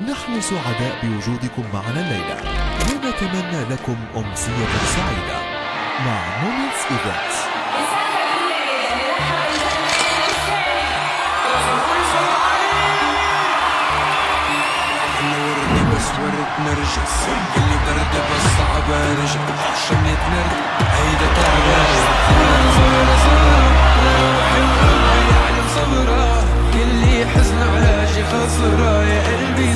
نحن سعداء بوجودكم معنا الليلة، ونتمنى لكم أمسية سعيدة مع مومنتس إيفنتس. بس ورد نرجس اللي برد بس صعب ارجع شميت نرد هيدا تعبان روحي يعني مصبرة كل حزن علاجي خسرة يا قلبي